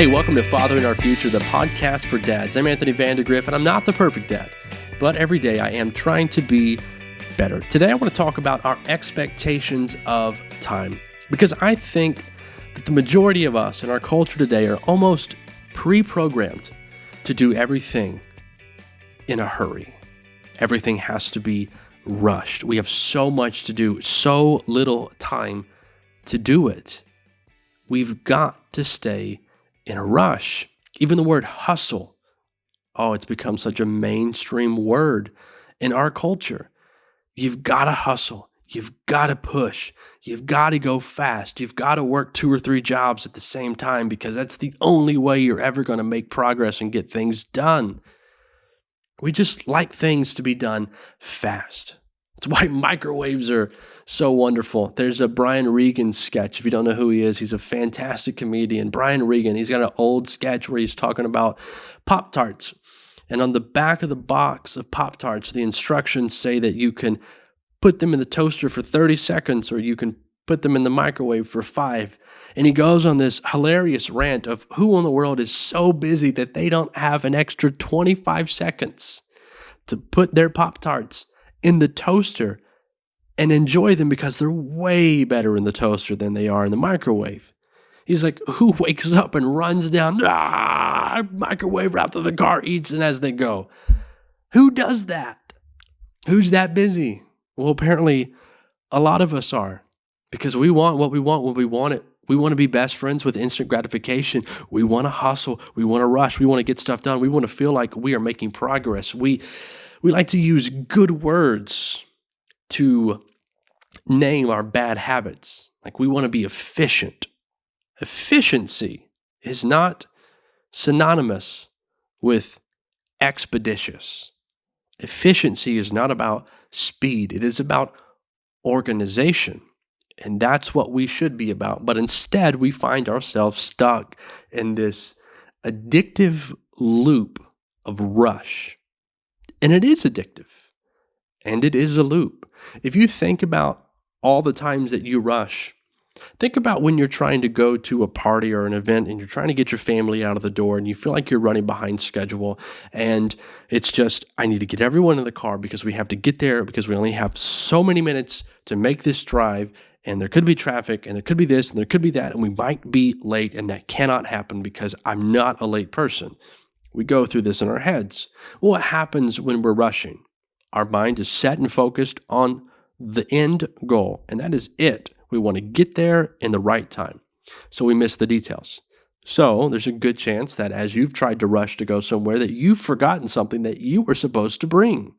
Hey, welcome to Fathering Our Future, the podcast for dads. I'm Anthony Vandagriff, and I'm not the perfect dad, but every day I am trying to be better. Today I want to talk about our expectations of time, because I think that the majority of us in our culture today are almost pre-programmed to do everything in a hurry. Everything has to be rushed. We have so much to do, so little time to do it. We've got to stay in a rush. Even the word hustle, it's become such a mainstream word in our culture. You've got to hustle. You've got to push. You've got to go fast. You've got to work 2 or 3 jobs at the same time because that's the only way you're ever going to make progress and get things done. We just like things to be done fast. That's why microwaves are so wonderful. There's a Brian Regan sketch. If you don't know who he is, he's a fantastic comedian. Brian Regan, he's got an old sketch where he's talking about Pop-Tarts. And on the back of the box of Pop-Tarts, the instructions say that you can put them in the toaster for 30 seconds or you can put them in the microwave for 5. And he goes on this hilarious rant of who in the world is so busy that they don't have an extra 25 seconds to put their Pop-Tarts in the toaster and enjoy them because they're way better in the toaster than they are in the microwave. He's like, who wakes up and runs down, microwave right to the car, eats it as they go? Who does that? Who's that busy? Well, apparently a lot of us are, because we want what we want when we want it. We want to be best friends with instant gratification. We want to hustle. We want to rush. We want to get stuff done. We want to feel like we are making progress. We like to use good words to name our bad habits. Like we want to be efficient. Efficiency is not synonymous with expeditious. Efficiency is not about speed. It is about organization. And that's what we should be about. But instead, we find ourselves stuck in this addictive loop of rush. And it is addictive. And it is a loop. If you think about all the times that you rush, think about when you're trying to go to a party or an event and you're trying to get your family out of the door and you feel like you're running behind schedule and it's just, I need to get everyone in the car because we have to get there because we only have so many minutes to make this drive and there could be traffic and there could be this and there could be that and we might be late and that cannot happen because I'm not a late person. We go through this in our heads. Well, what happens when we're rushing? Our mind is set and focused on the end goal, and that is it. We want to get there in the right time. So we miss the details. So there's a good chance that as you've tried to rush to go somewhere that you've forgotten something that you were supposed to bring.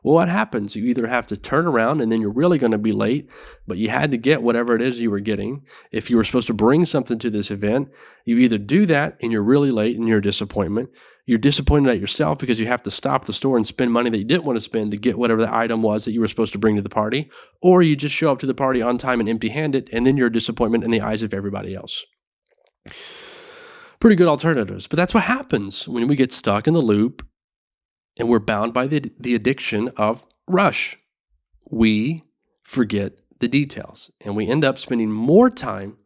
Well, what happens? You either have to turn around and then you're really going to be late, but you had to get whatever it is you were getting. If you were supposed to bring something to this event, you either do that and you're really late and you're a disappointment. You're disappointed at yourself because you have to stop the store and spend money that you didn't want to spend to get whatever the item was that you were supposed to bring to the party, or you just show up to the party on time and empty-handed, and then you're a disappointment in the eyes of everybody else. Pretty good alternatives, but that's what happens when we get stuck in the loop and we're bound by the addiction of rush. We forget the details, and we end up spending more time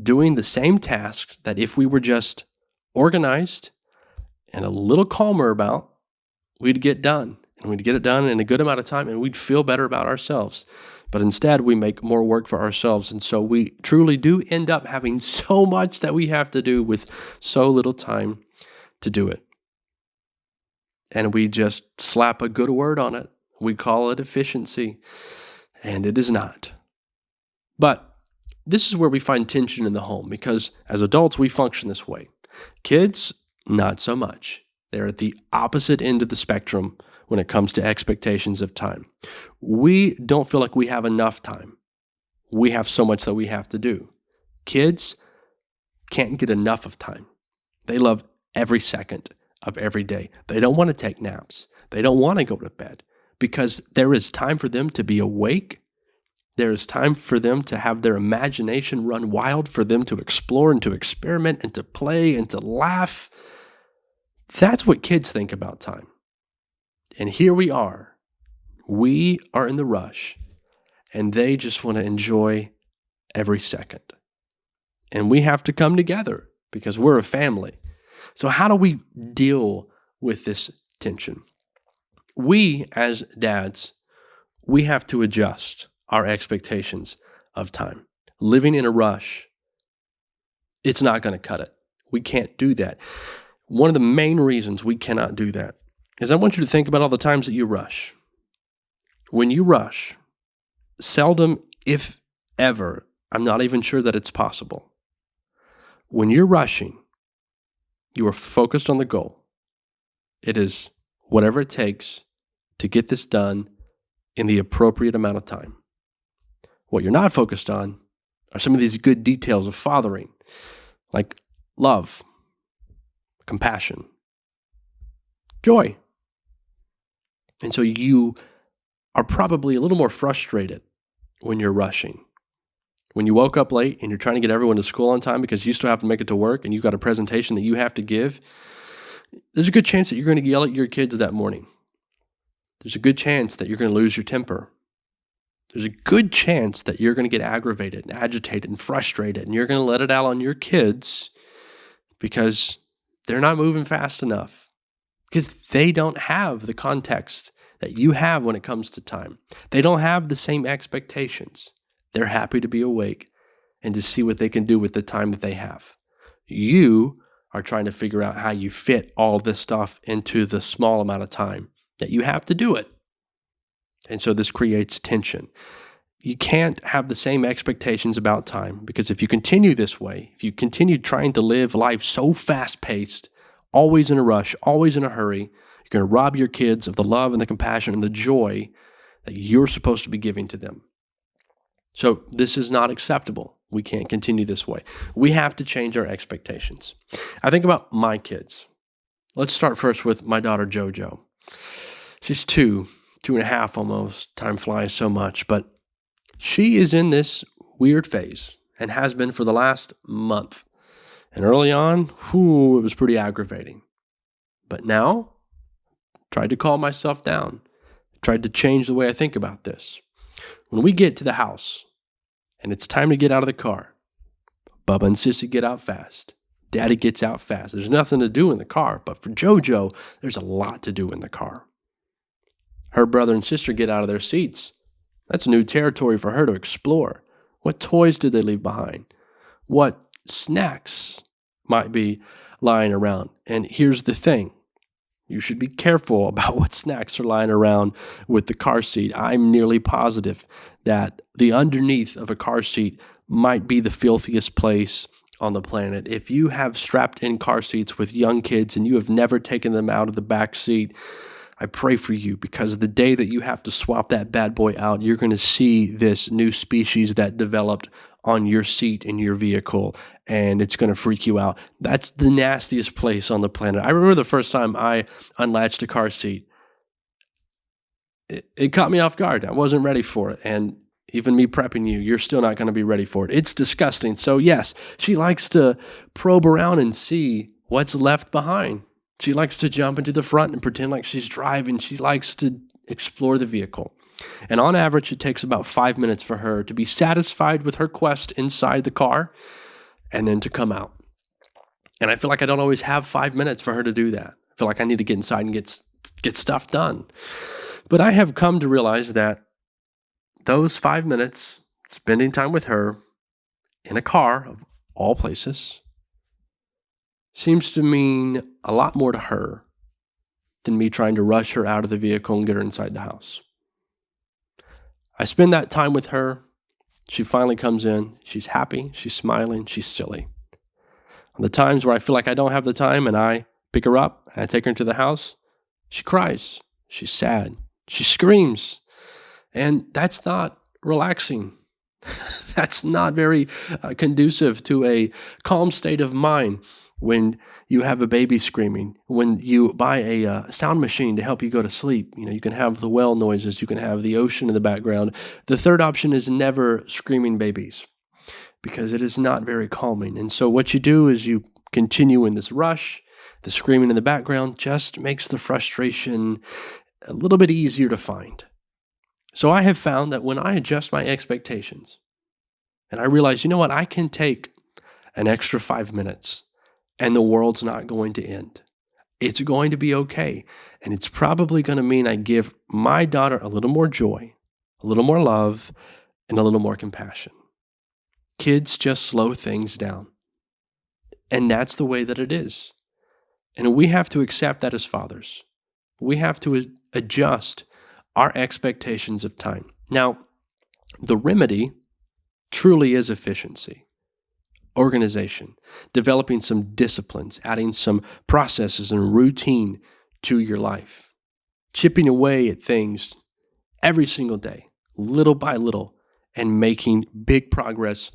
doing the same tasks that if we were just organized and a little calmer about, we'd get done. And we'd get it done in a good amount of time and we'd feel better about ourselves. But instead, we make more work for ourselves. And so we truly do end up having so much that we have to do with so little time to do it. And we just slap a good word on it. We call it efficiency. And it is not. But this is where we find tension in the home because as adults, we function this way. Kids, not so much. They're at the opposite end of the spectrum when it comes to expectations of time. We don't feel like we have enough time. We have so much that we have to do. Kids can't get enough of time. They love every second of every day. They don't want to take naps. They don't want to go to bed because there is time for them to be awake. There is time for them to have their imagination run wild, for them to explore and to experiment and to play and to laugh. That's what kids think about time. And here we are. We are in the rush, and they just want to enjoy every second. And we have to come together because we're a family. So how do we deal with this tension? We, as dads, we have to adjust our expectations of time. Living in a rush, it's not going to cut it. We can't do that. One of the main reasons we cannot do that is I want you to think about all the times that you rush. When you rush, seldom, if ever, I'm not even sure that it's possible. When you're rushing, you are focused on the goal. It is whatever it takes to get this done in the appropriate amount of time. What you're not focused on are some of these good details of fathering, like love, compassion, joy. And so you are probably a little more frustrated when you're rushing. When you woke up late and you're trying to get everyone to school on time because you still have to make it to work and you've got a presentation that you have to give, there's a good chance that you're going to yell at your kids that morning. There's a good chance that you're going to lose your temper. There's a good chance that you're going to get aggravated and agitated and frustrated, and you're going to let it out on your kids because they're not moving fast enough, because they don't have the context that you have when it comes to time. They don't have the same expectations. They're happy to be awake and to see what they can do with the time that they have. You are trying to figure out how you fit all this stuff into the small amount of time that you have to do it. And so this creates tension. You can't have the same expectations about time, because if you continue this way, if you continue trying to live life so fast-paced, always in a rush, always in a hurry, you're going to rob your kids of the love and the compassion and the joy that you're supposed to be giving to them. So this is not acceptable. We can't continue this way. We have to change our expectations. I think about my kids. Let's start first with my daughter, JoJo. She's 2.5 almost. Time flies so much, but she is in this weird phase and has been for the last month. And early on, it was pretty aggravating. But now, tried to calm myself down, tried to change the way I think about this. When we get to the house and it's time to get out of the car, Bubba and Sissy get out fast. Daddy gets out fast. There's nothing to do in the car, but for JoJo, there's a lot to do in the car. Her brother and sister get out of their seats. That's new territory for her to explore. What toys did they leave behind? What snacks might be lying around? And here's the thing. You should be careful about what snacks are lying around with the car seat. I'm nearly positive that the underneath of a car seat might be the filthiest place on the planet. If you have strapped in car seats with young kids and you have never taken them out of the back seat, I pray for you, because the day that you have to swap that bad boy out, you're going to see this new species that developed on your seat in your vehicle, and it's going to freak you out. That's the nastiest place on the planet. I remember the first time I unlatched a car seat. It caught me off guard. I wasn't ready for it, and even me prepping you, you're still not going to be ready for it. It's disgusting. So yes, she likes to probe around and see what's left behind. She likes to jump into the front and pretend like she's driving. She likes to explore the vehicle. And on average, it takes about 5 minutes for her to be satisfied with her quest inside the car and then to come out. And I feel like I don't always have 5 minutes for her to do that. I feel like I need to get inside and get stuff done. But I have come to realize that those 5 minutes, spending time with her in a car of all places, seems to mean a lot more to her than me trying to rush her out of the vehicle and get her inside the house. I spend that time with her. She finally comes in. She's happy. She's smiling. She's silly. On the times where I feel like I don't have the time and I pick her up and I take her into the house, she cries. She's sad. She screams. And that's not relaxing. That's not very conducive to a calm state of mind. When you have a baby screaming, when you buy a sound machine to help you go to sleep, you can have the well noises, you can have the ocean in the background. The third option is never screaming babies, because it is not very calming. And so what you do is you continue in this rush. The screaming in the background just makes the frustration a little bit easier to find. So I have found that when I adjust my expectations and I realize, I can take an extra 5 minutes and the world's not going to end. It's going to be okay. And it's probably going to mean I give my daughter a little more joy, a little more love, and a little more compassion. Kids just slow things down. And that's the way that it is. And we have to accept that as fathers. We have to adjust our expectations of time. Now, the remedy truly is efficiency, organization, developing some disciplines, adding some processes and routine to your life, chipping away at things every single day, little by little, and making big progress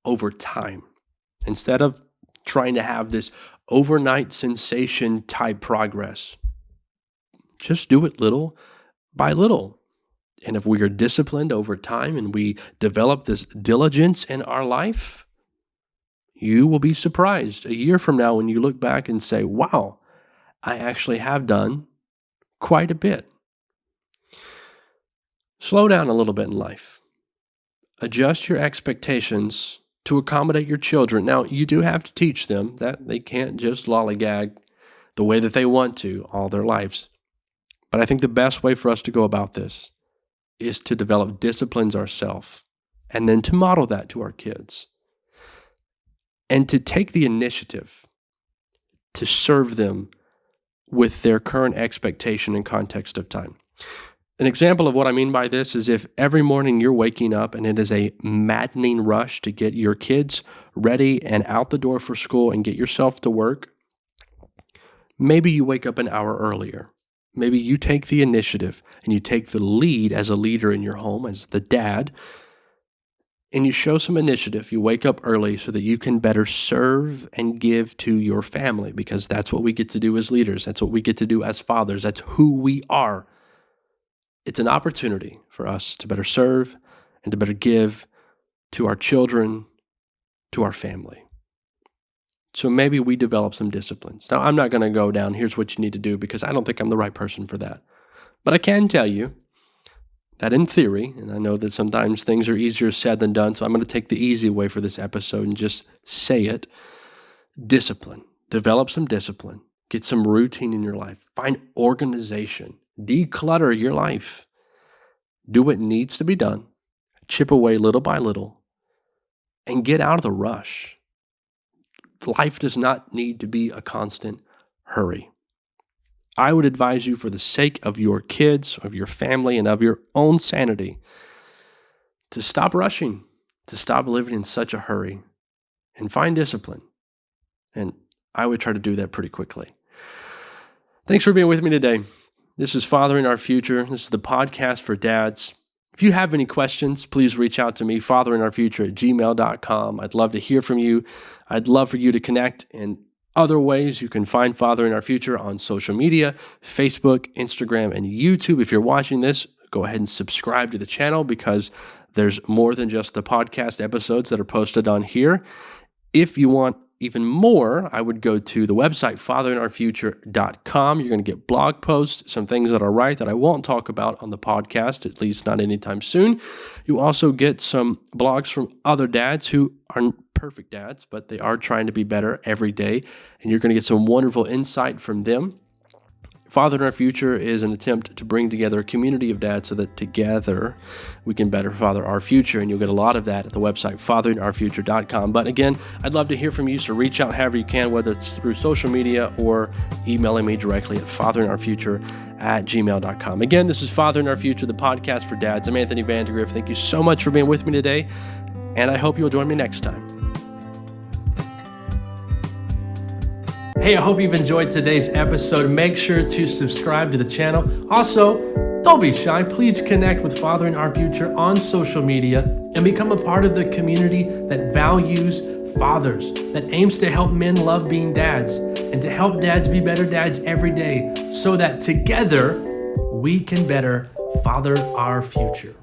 over time. Instead of trying to have this overnight sensation type progress, just do it little by little. And if we are disciplined over time and we develop this diligence in our life, you will be surprised a year from now when you look back and say, wow, I actually have done quite a bit. Slow down a little bit in life. Adjust your expectations to accommodate your children. Now, you do have to teach them that they can't just lollygag the way that they want to all their lives. But I think the best way for us to go about this is to develop disciplines ourselves and then to model that to our kids and to take the initiative to serve them with their current expectation and context of time. An example of what I mean by this is if every morning you're waking up and it is a maddening rush to get your kids ready and out the door for school and get yourself to work, maybe you wake up an hour earlier. Maybe you take the initiative and you take the lead as a leader in your home, as the dad, and you show some initiative. You wake up early so that you can better serve and give to your family, because that's what we get to do as leaders. That's what we get to do as fathers. That's who we are. It's an opportunity for us to better serve and to better give to our children, to our family. So maybe we develop some disciplines. Now, I'm not going to go down, here's what you need to do, because I don't think I'm the right person for that. But I can tell you that in theory, and I know that sometimes things are easier said than done, so I'm going to take the easy way for this episode and just say it. Discipline. Develop some discipline. Get some routine in your life. Find organization. Declutter your life. Do what needs to be done. Chip away little by little. And get out of the rush. Life does not need to be a constant hurry. I would advise you, for the sake of your kids, of your family, and of your own sanity, to stop rushing, to stop living in such a hurry, and find discipline. And I would try to do that pretty quickly. Thanks for being with me today. This is Fathering Our Future. This is the podcast for dads. If you have any questions, please reach out to me, fatheringourfuture@gmail.com. I'd love to hear from you. I'd love for you to connect in other ways. You can find Fathering Our Future on social media, Facebook, Instagram, and YouTube. If you're watching this, go ahead and subscribe to the channel, because there's more than just the podcast episodes that are posted on here. If you want even more, I would go to the website, fatheringourfuture.com. You're going to get blog posts, some things that are right that I won't talk about on the podcast, at least not anytime soon. You also get some blogs from other dads who aren't perfect dads, but they are trying to be better every day, and you're going to get some wonderful insight from them. Fathering Our Future is an attempt to bring together a community of dads so that together we can better father our future, and you'll get a lot of that at the website, fatheringourfuture.com. But again, I'd love to hear from you, so reach out however you can, whether it's through social media or emailing me directly at fatheringourfuture@gmail.com. Again, this is Fathering Our Future, the podcast for dads. I'm Anthony Vandagriff. Thank you so much for being with me today, and I hope you'll join me next time. Hey, I hope you've enjoyed today's episode. Make sure to subscribe to the channel. Also, don't be shy. Please connect with Fathering Our Future on social media and become a part of the community that values fathers, that aims to help men love being dads and to help dads be better dads every day, so that together we can better father our future.